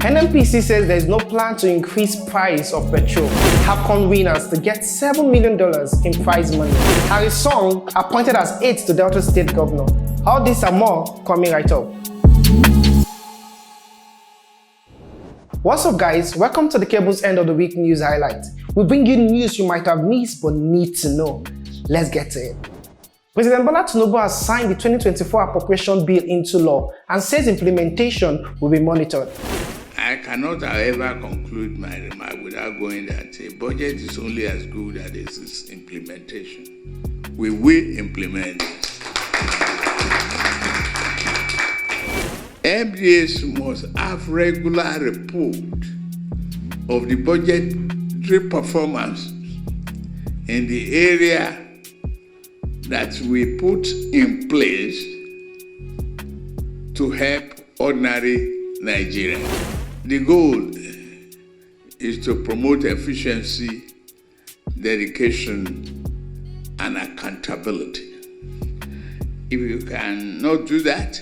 NNPC says there is no plan to increase price of petrol. AFCON winners to get $7 million in prize money. Harry Song appointed as aide to Delta State Governor. All this and more coming right up. What's up guys, welcome to the Cable's End of the Week News Highlight. We bring you news you might have missed but need to know. Let's get to it. President Bola Tinubu has signed the 2024 appropriation bill into law and says implementation will be monitored. I cannot, however, conclude my remark without going that a budget is only as good as its implementation. We will implement it. MDAs must have regular report of the budgetary performance in the area that we put in place to help ordinary Nigerians. The goal is to promote efficiency, dedication, and accountability. If you cannot do that,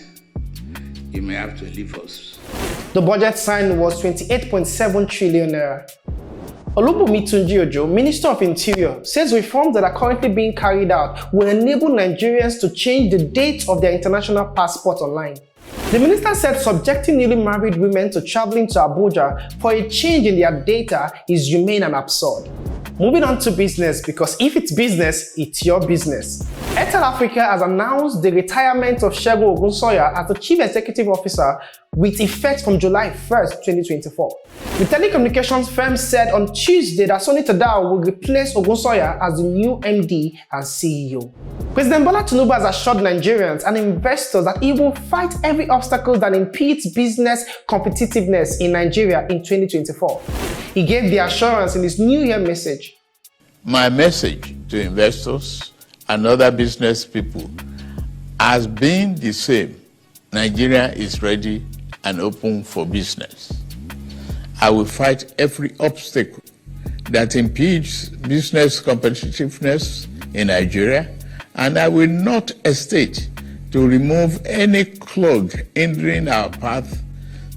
you may have to leave us. The budget signed was 28.7 trillion naira. Olubunmi Tunji-Ojo, Minister of Interior, says reforms that are currently being carried out will enable Nigerians to change the date of their international passport online. The minister said subjecting newly married women to traveling to Abuja for a change in their data is humane and absurd. Moving on to business, because if it's business, it's your business. Airtel Africa has announced the retirement of Segun Ogunsoya as the Chief Executive Officer with effect from July 1st, 2024. The telecommunications firm said on Tuesday that Sonny Tadao will replace Ogunsoya as the new MD and CEO. President Bola Tinubu has assured Nigerians and investors that he will fight every obstacle that impedes business competitiveness in Nigeria in 2024. He gave the assurance in his New Year message. My message to investors and other business people has been the same. Nigeria is ready and open for business. I will fight every obstacle that impedes business competitiveness in Nigeria, and I will not hesitate to remove any clog hindering our path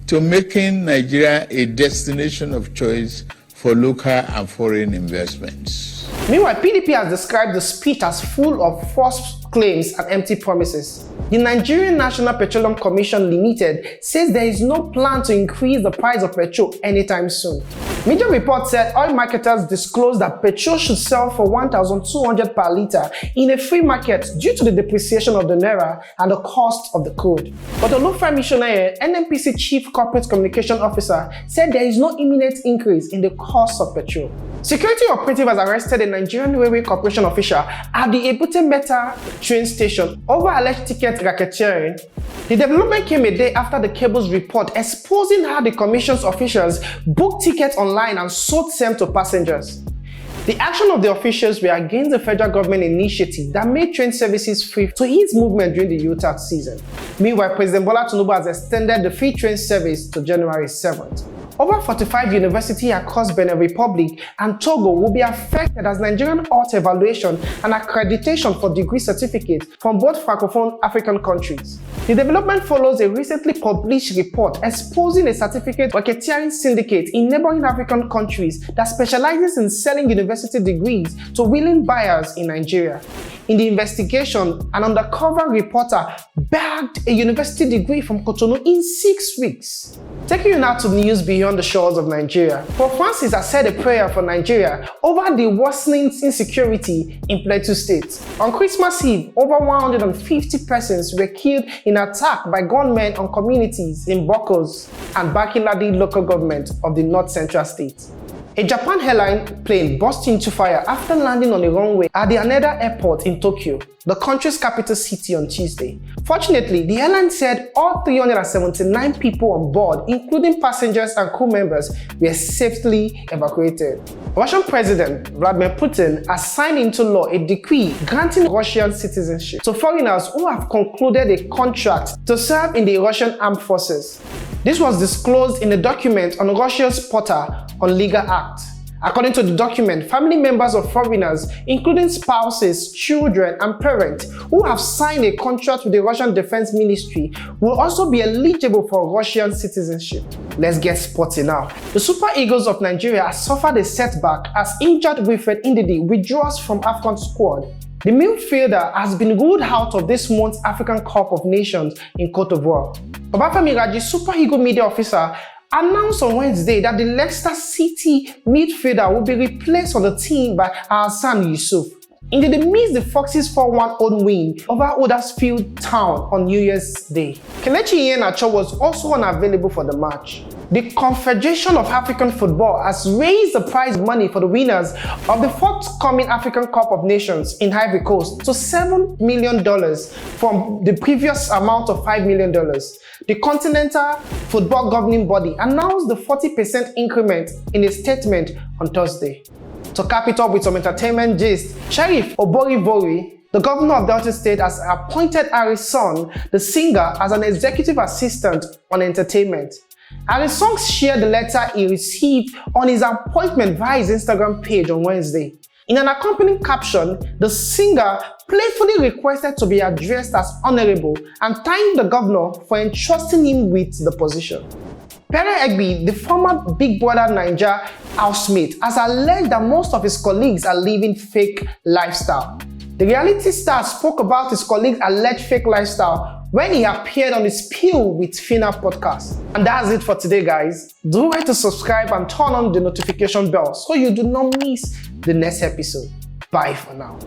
to making Nigeria a destination of choice for local and foreign investments. Meanwhile, PDP has described the speech as full of false claims and empty promises. The Nigerian National Petroleum Commission Limited says there is no plan to increase the price of petrol anytime soon. Media reports said oil marketers disclosed that petrol should sell for 1,200 per litre in a free market due to the depreciation of the naira and the cost of the crude. But Olufemi Shonaye, NNPC Chief Corporate Communication Officer, said there is no imminent increase in the cost of petrol. Security operative has arrested a Nigerian Railway Corporation official at the Ebute Meta train station over alleged ticket racketeering. The development came a day after the Cable's report exposing how the Commission's officials booked tickets online and sold them to passengers. The action of the officials were against the federal government initiative that made train services free to ease movement during the Utah season. Meanwhile, President Bola Tinubu has extended the free train service to January 7th. Over 45 universities across Benin Republic and Togo will be affected as Nigerian halt evaluation and accreditation for degree certificates from both Francophone African countries. The development follows a recently published report exposing a certificate racketeering syndicate in neighboring African countries that specializes in selling university degrees to willing buyers in Nigeria. In the investigation, an undercover reporter bagged a university degree from Cotonou in 6 weeks. Taking you now to news beyond the shores of Nigeria. Pope Francis has said a prayer for Nigeria over the worsening insecurity in Plateau State. On Christmas Eve, over 150 persons were killed in an attack by gunmen on communities in Bokos and Bakiladi local government of the North Central State. A Japan airline plane burst into fire after landing on a runway at the Haneda Airport in Tokyo, the country's capital city, on Tuesday. Fortunately, the airline said all 379 people on board, including passengers and crew members, were safely evacuated. Russian President Vladimir Putin has signed into law a decree granting Russian citizenship to foreigners who have concluded a contract to serve in the Russian armed forces. This was disclosed in a document on Russia's portal on Legal Act. According to the document, family members of foreigners, including spouses, children, and parents who have signed a contract with the Russian Defense Ministry will also be eligible for Russian citizenship. Let's get sporty now. The Super Eagles of Nigeria have suffered a setback as injured Wilfred Ndidi withdraws from AFCON squad. The midfielder has been ruled out of this month's African Cup of Nations in Cote d'Ivoire. Obafemi Raji, Super Eagle media officer, announced on Wednesday that the Leicester City midfielder will be replaced on the team by Hassan Yusuf. Indeed, they missed the Foxes 4-1 own win over Huddersfield Town on New Year's Day. Kelechi Iheanacho was also unavailable for the match. The Confederation of African Football has raised the prize money for the winners of the forthcoming African Cup of Nations in Ivory Coast to $7 million from the previous amount of $5 million. The Continental Football Governing Body announced the 40% increment in a statement on Thursday. To cap it up with some entertainment gist, Sheriff Oborivori, the governor of Delta State, has appointed Harry's son, the singer, as an executive assistant on entertainment. Harry's son shared the letter he received on his appointment via his Instagram page on Wednesday. In an accompanying caption, the singer playfully requested to be addressed as honorable and thanked the governor for entrusting him with the position. Pere Egbe, the former Big Brother Naija housemate, has alleged that most of his colleagues are living fake lifestyle. The reality star spoke about his colleagues' alleged fake lifestyle when he appeared on the Spill with Fina podcast. And that's it for today, guys. Don't forget to subscribe and turn on the notification bell so you do not miss the next episode. Bye for now.